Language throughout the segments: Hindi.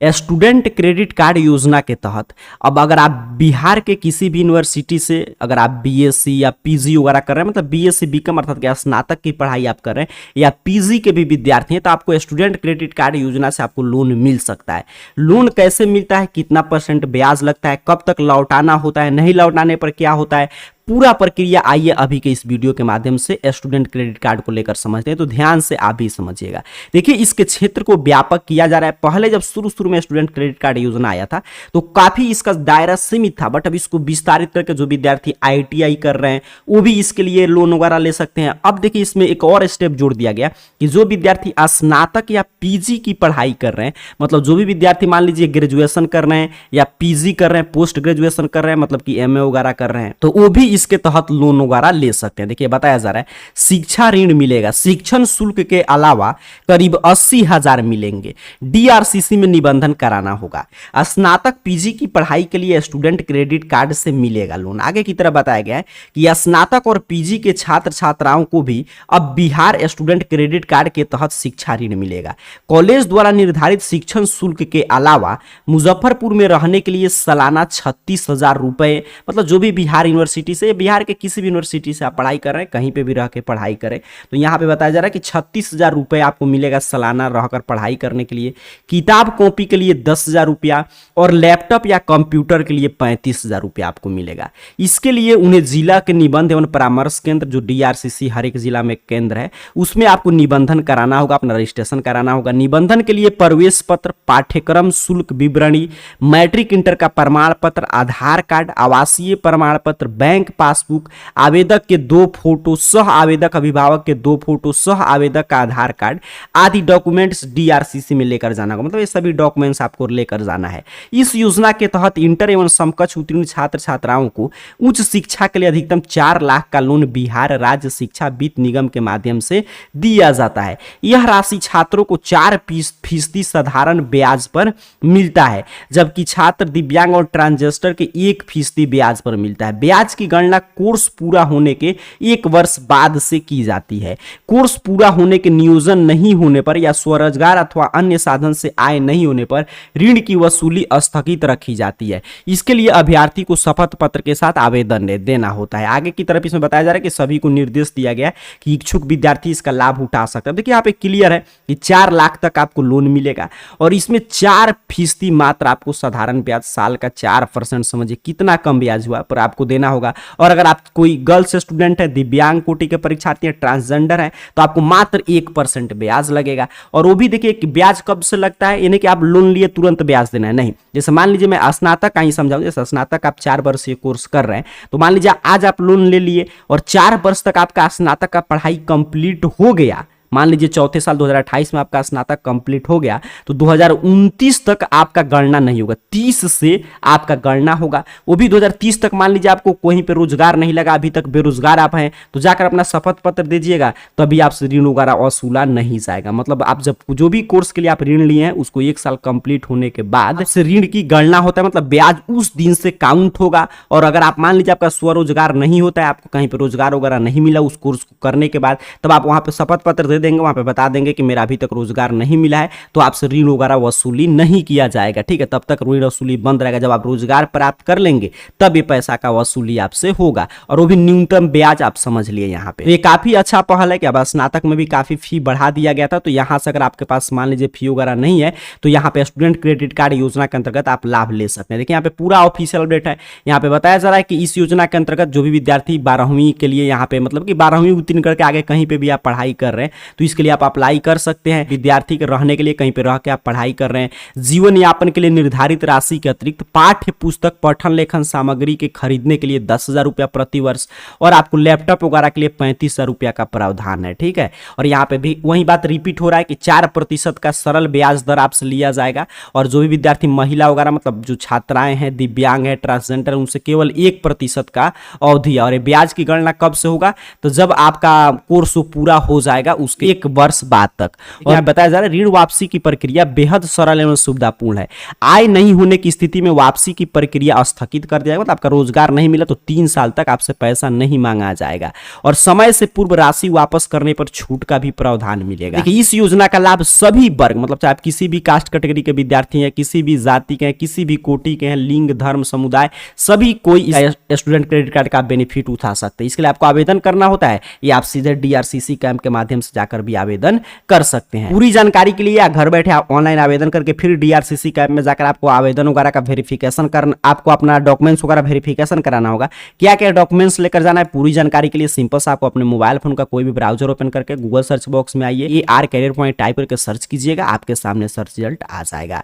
स्टूडेंट क्रेडिट कार्ड योजना के तहत अब अगर आप बिहार के किसी भी यूनिवर्सिटी से अगर आप बीएससी या पीजी वगैरह कर रहे हैं, मतलब बीएससी बीकॉम अर्थात क्या स्नातक की पढ़ाई आप कर रहे हैं या पीजी के भी विद्यार्थी हैं, तो आपको स्टूडेंट क्रेडिट कार्ड योजना से आपको लोन मिल सकता है। लोन कैसे मिलता है, कितना % ब्याज लगता है, कब तक लौटाना होता है, नहीं लौटाने पर क्या होता है, पूरा प्रक्रिया आइए अभी के इस वीडियो के माध्यम से स्टूडेंट क्रेडिट कार्ड को लेकर समझते हैं। तो ध्यान से आप भी समझिएगा। देखिए, इसके क्षेत्र को व्यापक किया जा रहा है। पहले जब शुरू में स्टूडेंट क्रेडिट कार्ड योजना आया था तो काफी इसका दायरा सीमित था, बट अब इसको विस्तारित करके जो विद्यार्थी आईटीआई कर रहे हैं वो भी इसके लिए लोन वगैरह ले सकते हैं। अब देखिए, इसमें एक और स्टेप जोड़ दिया गया कि जो विद्यार्थी स्नातक या पीजी की पढ़ाई कर रहे हैं, मतलब जो भी विद्यार्थी मान लीजिए ग्रेजुएशन कर रहे हैं या पीजी कर रहे हैं, पोस्ट ग्रेजुएशन कर रहे हैं, मतलब कि एमए वगैरह कर रहे हैं, तो वो भी इसके तहत लोन वगैरह ले सकते हैं। देखिए, बताया जा रहा है शिक्षा ऋण मिलेगा, शिक्षण शुल्क के अलावा करीब 80,000 मिलेंगे। डीआरसीसी में निबंधन कराना होगा। स्नातक पीजी की पढ़ाई के लिए स्टूडेंट क्रेडिट कार्ड से मिलेगा लोन। आगे की तरफ बताया गया है कि स्नातक और पीजी के छात्र छात्राओं को भी अब बिहार स्टूडेंट क्रेडिट कार्ड के तहत शिक्षा ऋण मिलेगा। कॉलेज द्वारा निर्धारित शिक्षण शुल्क के अलावा मुजफ्फरपुर में रहने के लिए सालाना 36,000 रुपए, मतलब जो भी बिहार यूनिवर्सिटी से, बिहार के किसी भी यूनिवर्सिटी से आप पढ़ाई कर रहे हैं, कहीं पे भी रह के पढ़ाई करें, तो यहाँ पे बताया जा रहा है कि 36,000 रुपए आपको मिलेगा सालाना रहकर पढ़ाई करने के लिए। किताब कॉपी के लिए 10,000 रुपया और लैपटॉप या कंप्यूटर के लिए 35,000 रुपया आपको मिलेगा। इसके लिए उन्हें जिला के निबंध एवं परामर्श केंद्र, जो डीआरसीसी हर एक जिला में केंद्र है, उसमें आपको निबंधन कराना होगा, अपना रजिस्ट्रेशन कराना होगा। निबंधन के लिए प्रवेश पत्र, पाठ्यक्रम शुल्क विवरणी, मैट्रिक इंटर का प्रमाण पत्र, आधार कार्ड, आवासीय प्रमाण पत्र, बैंक पासबुक, आवेदक के 2 फोटो, सह आवेदक अभिभावक के 2 फोटो, सह आवेदक का आधार कार्ड आदि डॉक्यूमेंट्स डीआरसीसी में लेकर जाना होगा। मतलब ये सभी डॉक्यूमेंट्स आपको लेकर जाना है। इस योजना के तहत इंटर एवं समकक्ष उत्तीर्ण छात्र छात्राओं को उच्च शिक्षा के लिए अधिकतम 4 लाख का लोन बिहार राज्य शिक्षा वित्त निगम के माध्यम से दिया जाता है। यह राशि छात्रों को 4% साधारण ब्याज पर मिलता है, जबकि छात्र दिव्यांग और ट्रांसजेंडर के 1% ब्याज पर मिलता है। ब्याज की गणना कोर्स पूरा होने के 1 वर्ष बाद से की जाती है। कोर्स पूरा होने के नियोजन नहीं होने पर या स्वरोजगार अथवा अन्य साधन से आय नहीं होने पर ऋण की वसूली स्थगित रखी जाती है। इसके लिए अभ्यर्थी को शपथ पत्र के साथ आवेदन देना होता है। आगे की तरफ इसमें बताया जा रहा है कि सभी को निर्देश दिया गया है कि इच्छुक विद्यार्थी इसका लाभ उठा सकता है। देखिए, यहाँ पे क्लियर है कि 4 लाख तक आपको लोन मिलेगा और इसमें 4% मात्र आपको साधारण ब्याज, साल का 4%, समझिए कितना कम ब्याज हुआ, पर आपको देना होगा। और अगर आप कोई गर्ल्स स्टूडेंट है, दिव्यांग कोटि के परीक्षार्थी है, ट्रांसजेंडर है, तो आपको मात्र 1% ब्याज लगेगा। और वो भी देखिए कि ब्याज कब से लगता है, यानी कि आप लोन लिए तुरंत ब्याज देना है, नहीं। जैसे मान लीजिए मैं स्नातक का ही समझाऊं, जैसे स्नातक आप 4 वर्षीय कोर्स कर रहे हैं, तो मान लीजिए आज आप लोन ले लिए और 4 वर्ष तक आपका स्नातक का पढ़ाई कंप्लीट हो गया। मान लीजिए चौथे साल 2028 में आपका स्नातक कंप्लीट हो गया, तो 2029 तक आपका गणना नहीं होगा, 30 से आपका गणना होगा। वो भी 2030 तक मान लीजिए आपको कहीं पे रोजगार नहीं लगा, अभी तक बेरोजगार आप हैं, तो जाकर अपना शपथ पत्र दीजिएगा, तभी आपसे ऋण वगैरह वसूला नहीं जाएगा। मतलब आप जब जो भी कोर्स के लिए आप ऋण लिए हैं उसको 1 साल कंप्लीट होने के बाद से ऋण की गणना होता है, मतलब ब्याज उस दिन से काउंट होगा। और अगर आप मान लीजिए आपका स्वरोजगार नहीं होता है, आपको कहीं पर रोजगार वगैरह नहीं मिला उस कोर्स को करने के बाद, तब आप वहां पर शपथ पत्र देंगे, वहां पे बता देंगे कि मेरा अभी तक रोजगार नहीं मिला है, तो आपसे ऋण वगैरह वसूली नहीं किया जाएगा। ठीक है, तब तक ऋण वसूली बंद रहेगा। जब आप रोजगार प्राप्त कर लेंगे तब ये पैसा का वसूली आपसे होगा, और वो भी न्यूनतम ब्याज आप समझ लिए यहाँ पे। तो ये काफी अच्छा पहल है कि अब स्नातक में भी काफी फी बढ़ा दिया गया था, तो यहाँ से अगर आपके पास मान लीजिए फी वगैरह नहीं है, तो यहाँ पे स्टूडेंट क्रेडिट कार्ड योजना के अंतर्गत आप लाभ ले सकते हैं। देखिए, यहाँ पे पूरा ऑफिशियल अपडेट है। यहाँ पे बताया जा रहा है कि इस योजना के अंतर्गत जो भी विद्यार्थी 12वीं के लिए यहाँ पे, मतलब कि 12वीं उत्तीर्ण करके आगे कहीं पे भी आप पढ़ाई कर रहे हैं, तो इसके लिए आप अप्लाई कर सकते हैं। विद्यार्थी के रहने के लिए कहीं पे रह के आप पढ़ाई कर रहे हैं, जीवन यापन के लिए निर्धारित राशि के अतिरिक्त पाठ्य पुस्तक, पठन लेखन सामग्री के खरीदने के लिए 10,000 रुपया प्रति वर्ष, और आपको लैपटॉप वगैरह के लिए 35,000 रुपया का प्रावधान है। ठीक है, और यहाँ पे भी वही बात रिपीट हो रहा है कि 4% का सरल ब्याज दर आपसे लिया जाएगा। और जो भी विद्यार्थी महिला वगैरह, मतलब जो छात्राएं हैं, दिव्यांग है, ट्रांसजेंडर, उनसे केवल 1% का अवधि है। और ब्याज की गणना कब से होगा, तो जब आपका कोर्स पूरा हो जाएगा उसके 1 वर्ष बाद तक। और यहाँ बताया जा रहा है ऋण वापसी की प्रक्रिया बेहद सरल एवं सुविधापूर्ण है। आय नहीं होने की स्थिति में वापसी की प्रक्रिया स्थगित कर दिया जाएगा। मतलब आपका रोजगार नहीं मिला तो 3 साल तक आपसे पैसा नहीं मांगा जाएगा और समय से पूर्व राशि वापस करने पर छूट का भी प्रावधान मिलेगा। देखिए इस योजना का लाभ सभी वर्ग, मतलब चाहे आप किसी भी कास्ट कैटेगरी के विद्यार्थी हैं, किसी भी जाति के हैं, किसी भी कोटि के हैं, लिंग धर्म समुदाय, सभी कोई इस स्टूडेंट क्रेडिट कार्ड का बेनिफिट उठा सकते हैं। इसके लिए आपको आवेदन करना होता है या आप सीधे DRCC कैंप के माध्यम से जाकर भी आवेदन कर सकते हैं। पूरी जानकारी के लिए या घर बैठे आप ऑनलाइन आवेदन करके फिर DRCC कैंप में जाकर आपको आवेदन वगैरह का वेरिफिकेशन करना, आपको अपना डॉक्यूमेंट्स वगैरह वेरिफिकेशन कराना होगा। क्या क्या डॉक्यूमेंट्स लेकर जाना है, पूरी जानकारी के लिए सिंपल से आपको अपने मोबाइल फोन का कोई भी ब्राउजर ओपन करके गूगल सर्च बॉक्स में आइए, AR कैरियर पॉइंट टाइप करके सर्च कीजिएगा, आपके सामने सर्च रिजल्ट आ जाएगा।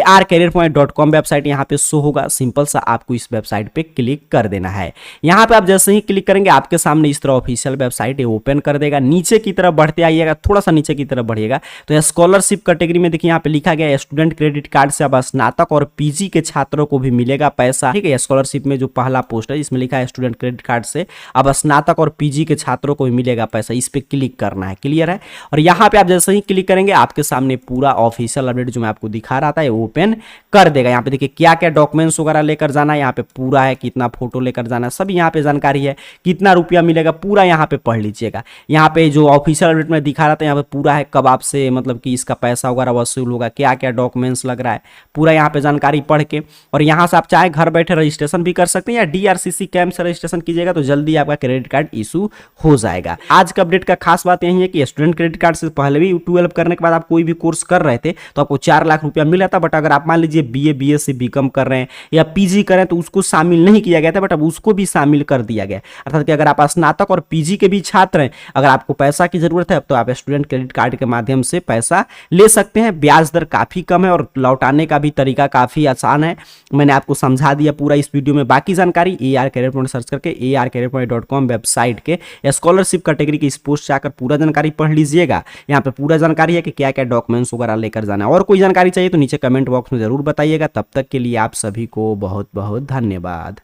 arcareerpoint.com वेबसाइट यहाँ पे शो होगा। सिंपल सा आपको इस वेबसाइट पे क्लिक कर देना है। यहाँ पे आप जैसे ही क्लिक करेंगे आपके सामने इस तरह ऑफिशियल वेबसाइट ओपन कर देगा। नीचे की तरफ बढ़ते आइएगा, थोड़ा सा नीचे की तरफ बढ़िएगा तो स्कॉलरशिप कैटेगरी में देखिए यहाँ पे लिखा गया है स्टूडेंट क्रेडिट कार्ड से अब स्नातक और PG के छात्रों को भी मिलेगा पैसा। ठीक है, स्कॉलरशिप में जो पहला पोस्ट है इसमें लिखा है स्टूडेंट क्रेडिट कार्ड से अब स्नातक और PG के छात्रों को भी मिलेगा पैसा। इस पे क्लिक करना है, क्लियर है। और यहाँ पे आप जैसे ही क्लिक करेंगे आपके सामने पूरा ऑफिशियल अपडेट जो मैं आपको दिखा रहा था ये ओपन कर देगा। यहाँ पे देखिए क्या क्या डॉक्यूमेंट्स वगैरह लेकर जाना है, यहाँ पे पूरा है, कितना फोटो लेकर जाना है, सब यहाँ पे जानकारी है, कितना रुपया मिलेगा पूरा यहाँ पे पढ़ लीजिएगा। यहाँ पे जो ऑफिशियल अपडेट में दिखा रहा था यहाँ पे पूरा है, कब आपसे मतलब कि इसका पैसा वगैरह वसूल होगा, क्या क्या डॉक्यूमेंट्स लग रहा है, पूरा यहाँ पे जानकारी पढ़ के और यहाँ से आप चाहे घर बैठे रजिस्ट्रेशन भी कर सकते हैं या DRCC कैंप से रजिस्ट्रेशन कीजिएगा तो जल्दी आपका क्रेडिट कार्ड इशू हो जाएगा। आज का अपडेट का खास बात यही है कि स्टूडेंट क्रेडिट कार्ड से पहले भी 12 करने के बाद आप कोई भी कोर्स कर रहे थे तो आपको 4 लाख रुपया मिल रहा था। बट अगर आप मान लीजिए BA BSc BCom कर रहे हैं या PG कर रहे हैं तो उसको शामिल नहीं किया गया था, बट अब उसको भी शामिल कर दिया गया। अर्थात कि अगर आप स्नातक और PG के भी छात्र हैं, अगर आपको पैसा की जरूरत है तो आप स्टूडेंट क्रेडिट कार्ड के माध्यम से पैसा ले सकते हैं। ब्याज दर काफी कम है और लौटाने का भी तरीका काफी आसान है। मैंने आपको समझा दिया पूरा इस वीडियो में। बाकी जानकारी AR कैरियर पॉइंट सर्च करके arcareerpoint.com वेबसाइट के स्कॉलरशिप कैटेगरी की इस पोस्ट से आकर पूरा जानकारी पढ़ लीजिएगा। यहाँ पे पूरा जानकारी है कि क्या क्या डॉक्यूमेंट्स वगैरह लेकर जाना है। और कोई जानकारी चाहिए तो नीचे कमेंट बॉक्स में जरूर बताइएगा। तब तक के लिए आप सभी को बहुत बहुत धन्यवाद।